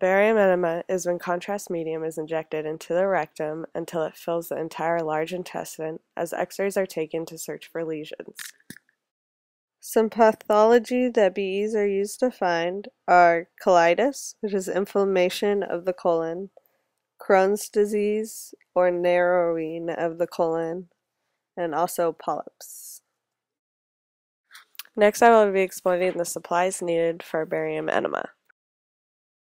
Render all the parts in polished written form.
Barium enema is when contrast medium is injected into the rectum until it fills the entire large intestine, as X-rays are taken to search for lesions. Some pathology that BEs are used to find are colitis, which is inflammation of the colon, Crohn's disease or narrowing of the colon, and also polyps. Next, I will be explaining the supplies needed for barium enema.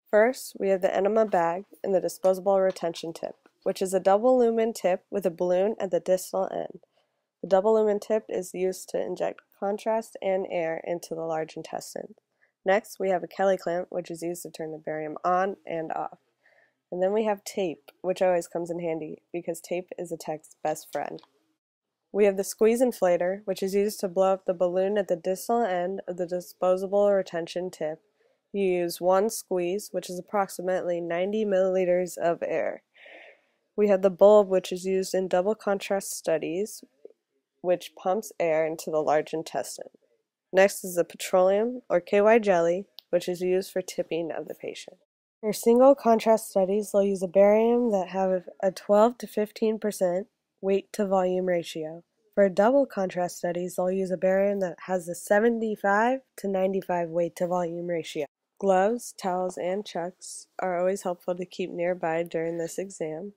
First, we have the enema bag and the disposable retention tip, which is a double lumen tip with a balloon at the distal end. The double lumen tip is used to inject contrast and air into the large intestine. Next, we have a Kelly clamp, which is used to turn the barium on and off. And then we have tape, which always comes in handy because tape is a tech's best friend. We have the squeeze inflator, which is used to blow up the balloon at the distal end of the disposable retention tip. You use one squeeze, which is approximately 90 milliliters of air. We have the bulb, which is used in double contrast studies, which pumps air into the large intestine. Next is the petroleum, or KY jelly, which is used for tipping of the patient. For single contrast studies, they'll use a barium that have a 12 to 15% weight to volume ratio. For double contrast studies, they'll use a barium that has a 75 to 95 weight to volume ratio. Gloves, towels, and chucks are always helpful to keep nearby during this exam.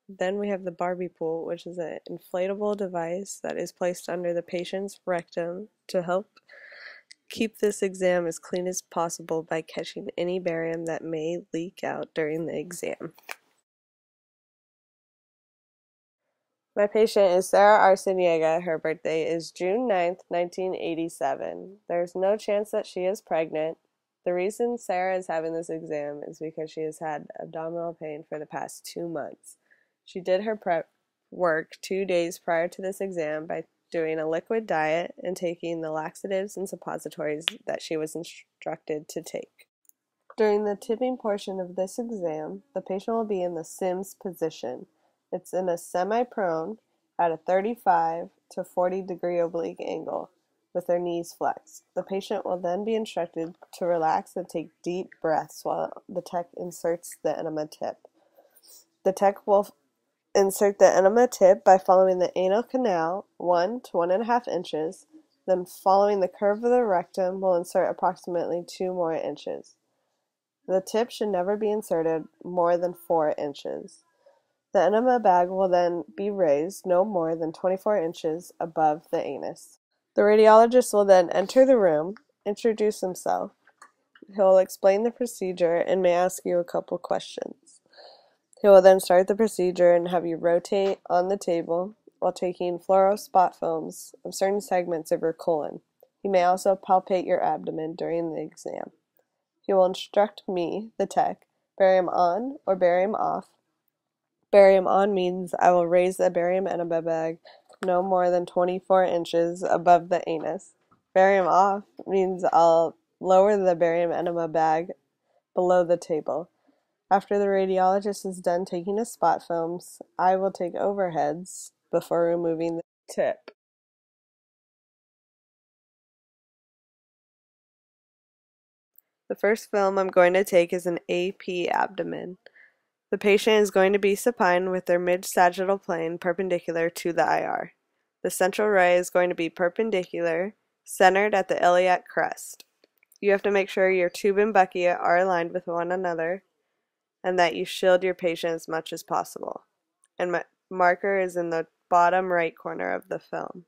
Then we have the Barbie pool, which is an inflatable device that is placed under the patient's rectum to help keep this exam as clean as possible by catching any barium that may leak out during the exam. My patient is Sarah Arciniega. Her birthday is June 9th, 1987. There's no chance that she is pregnant. The reason Sarah is having this exam is because she has had abdominal pain for the past 2 months. She did her prep work 2 days prior to this exam by doing a liquid diet and taking the laxatives and suppositories that she was instructed to take. During the tipping portion of this exam, the patient will be in the Sims position. It's in a semi-prone at a 35 to 40 degree oblique angle with their knees flexed. The patient will then be instructed to relax and take deep breaths while the tech inserts the enema tip. The tech will insert the enema tip by following the anal canal 1 to 1.5 inches, then following the curve of the rectum will insert approximately 2 more inches. The tip should never be inserted more than 4 inches. The enema bag will then be raised no more than 24 inches above the anus. The radiologist will then enter the room, introduce himself. He'll explain the procedure and may ask you a couple questions. He will then start the procedure and have you rotate on the table while taking fluoro spot films of certain segments of your colon. He may also palpate your abdomen during the exam. He will instruct me, the tech, barium on or barium off. Barium on means I will raise the barium enema bag no more than 24 inches above the anus. Barium off means I'll lower the barium enema bag below the table. After the radiologist is done taking his spot films, I will take overheads before removing the tip. The first film I'm going to take is an AP abdomen. The patient is going to be supine with their mid-sagittal plane perpendicular to the IR. The central ray is going to be perpendicular, centered at the iliac crest. You have to make sure your tube and buccia are aligned with one another and that you shield your patient as much as possible. And my marker is in the bottom right corner of the film.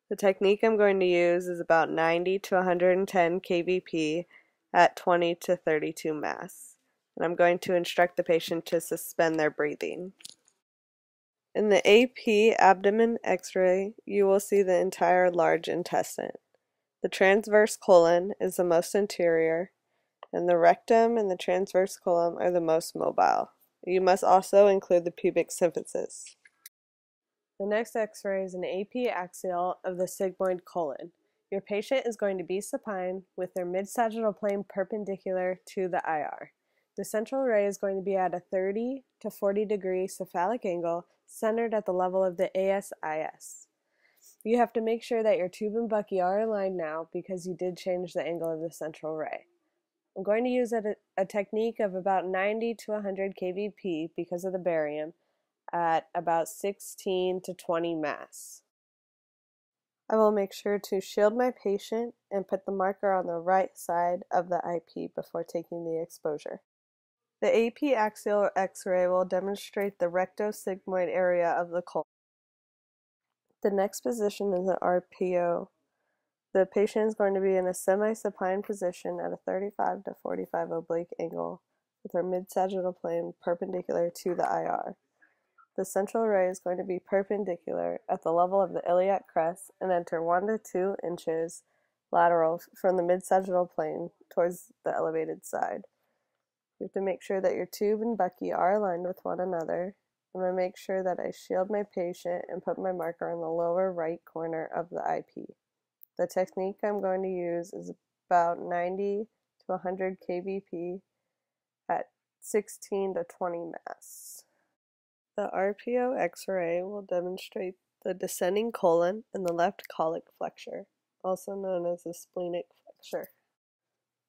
The technique I'm going to use is about 90 to 110 kVp at 20 to 32 mass. And I'm going to instruct the patient to suspend their breathing. In the AP abdomen X-ray, you will see the entire large intestine. The transverse colon is the most interior, and the rectum and the transverse colon are the most mobile. You must also include the pubic symphysis. The next X-ray is an AP axial of the sigmoid colon. Your patient is going to be supine with their mid-sagittal plane perpendicular to the IR. The central ray is going to be at a 30 to 40 degree cephalic angle centered at the level of the ASIS. You have to make sure that your tube and buccia are aligned now because you did change the angle of the central ray. I'm going to use a technique of about 90 to 100 kVp because of the barium at about 16 to 20 mass. I will make sure to shield my patient and put the marker on the right side of the IP before taking the exposure. The AP axial X-ray will demonstrate the rectosigmoid area of the colon. The next position is an RPO. The patient is going to be in a semi-supine position at a 35 to 45 oblique angle with her mid-sagittal plane perpendicular to the IR. The central ray is going to be perpendicular at the level of the iliac crest and enter 1 to 2 inches lateral from the mid-sagittal plane towards the elevated side. You have to make sure that your tube and bucky are aligned with one another. I'm going to make sure that I shield my patient and put my marker in the lower right corner of the IP. The technique I'm going to use is about 90 to 100 kVp at 16 to 20 mass. The RPO X-ray will demonstrate the descending colon and the left colic flexure, also known as the splenic flexure.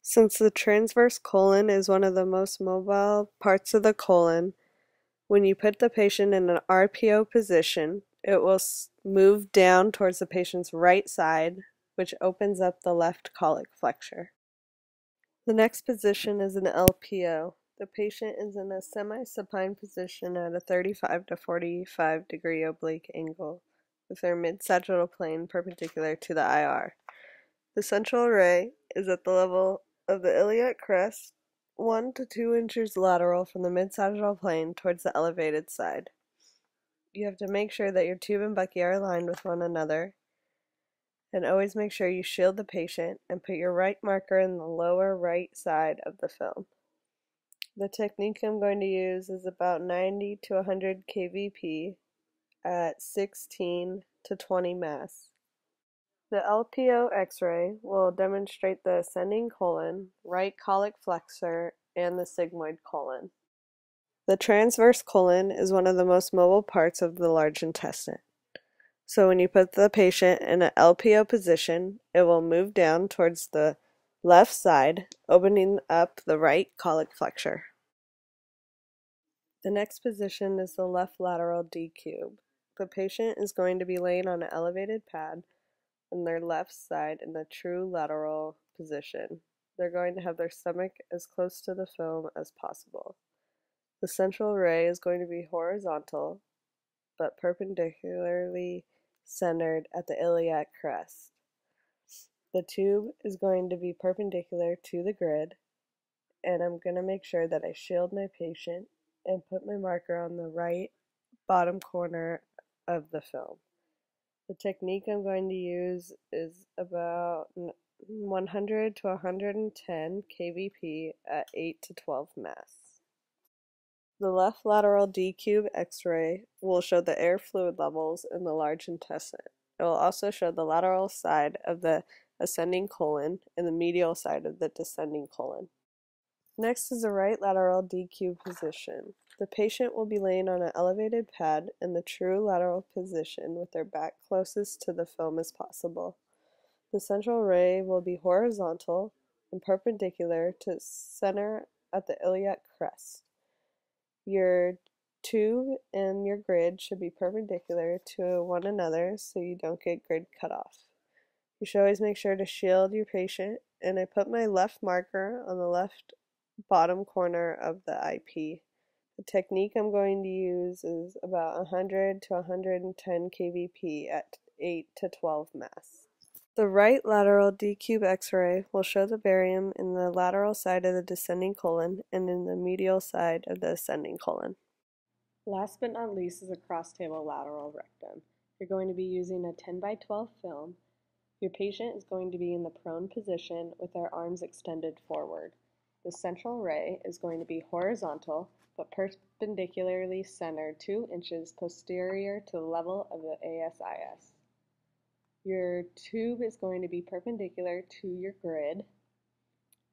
Since the transverse colon is one of the most mobile parts of the colon, when you put the patient in an RPO position, it will move down towards the patient's right side, which opens up the left colic flexure. The next position is an LPO. The patient is in a semi-supine position at a 35 to 45 degree oblique angle with their mid-sagittal plane perpendicular to the IR. The central ray is at the level of the iliac crest, 1 to 2 inches lateral from the mid-sagittal plane towards the elevated side. You have to make sure that your tube and bucky are aligned with one another, and always make sure you shield the patient and put your right marker in the lower right side of the film. The technique I'm going to use is about 90 to 100 kVp at 16 to 20 mass. The LPO X-ray will demonstrate the ascending colon, right colic flexor, and the sigmoid colon. The transverse colon is one of the most mobile parts of the large intestine. So when you put the patient in an LPO position, it will move down towards the left side, opening up the right colic flexure. The next position is the left lateral D cube. The patient is going to be laying on an elevated pad on their left side in the true lateral position. They're going to have their stomach as close to the film as possible. The central ray is going to be horizontal, but perpendicularly centered at the iliac crest. The tube is going to be perpendicular to the grid, and I'm going to make sure that I shield my patient and put my marker on the right bottom corner of the film. The technique I'm going to use is about 100 to 110 kVp at 8 to 12 mass. The left lateral D-cube X-ray will show the air fluid levels in the large intestine. It will also show the lateral side of the ascending colon and the medial side of the descending colon. Next is the right lateral D-cube position. The patient will be laying on an elevated pad in the true lateral position with their back closest to the film as possible. The central ray will be horizontal and perpendicular to center at the iliac crest. Your tube and your grid should be perpendicular to one another so you don't get grid cut off. You should always make sure to shield your patient, and I put my left marker on the left bottom corner of the IP. The technique I'm going to use is about 100 to 110 kVp at 8 to 12 mass. The right lateral D-cube X-ray will show the barium in the lateral side of the descending colon and in the medial side of the ascending colon. Last but not least is a cross-table lateral rectum. You're going to be using a 10 by 12 film. Your patient is going to be in the prone position with their arms extended forward. The central ray is going to be horizontal but perpendicularly centered 2 inches posterior to the level of the ASIS. Your tube is going to be perpendicular to your grid,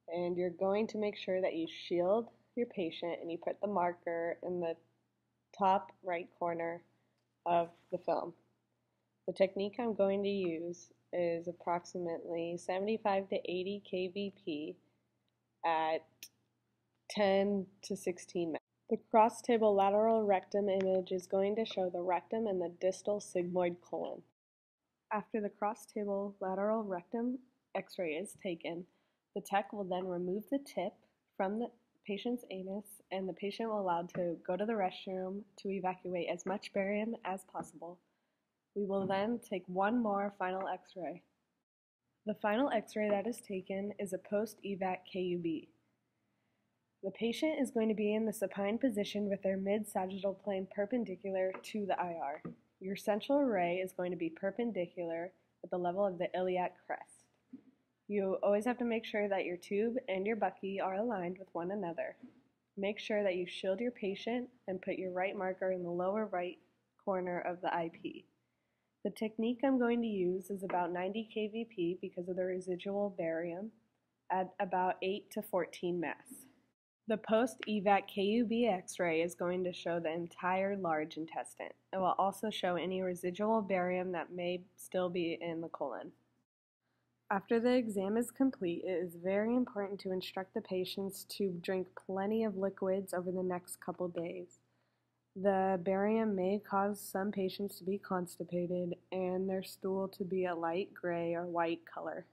and you're going to make sure that you shield your patient and you put the marker in the top right corner of the film. The technique I'm going to use is approximately 75 to 80 kVp at 10 to 16 minutes. The cross-table lateral rectum image is going to show the rectum and the distal sigmoid colon. After the cross-table lateral rectum x-ray is taken, the tech will then remove the tip from the patient's anus, and the patient will be allowed to go to the restroom to evacuate as much barium as possible. We will then take one more final x-ray. The final x-ray that is taken is a post-evac KUB. The patient is going to be in the supine position with their mid-sagittal plane perpendicular to the IR. Your central ray is going to be perpendicular at the level of the iliac crest. You always have to make sure that your tube and your bucky are aligned with one another. Make sure that you shield your patient and put your right marker in the lower right corner of the IP. The technique I'm going to use is about 90 kVp because of the residual barium at about 8 to 14 mass. The post-evac KUB x-ray is going to show the entire large intestine. It will also show any residual barium that may still be in the colon. After the exam is complete, it is very important to instruct the patients to drink plenty of liquids over the next couple days. The barium may cause some patients to be constipated and their stool to be a light gray or white color.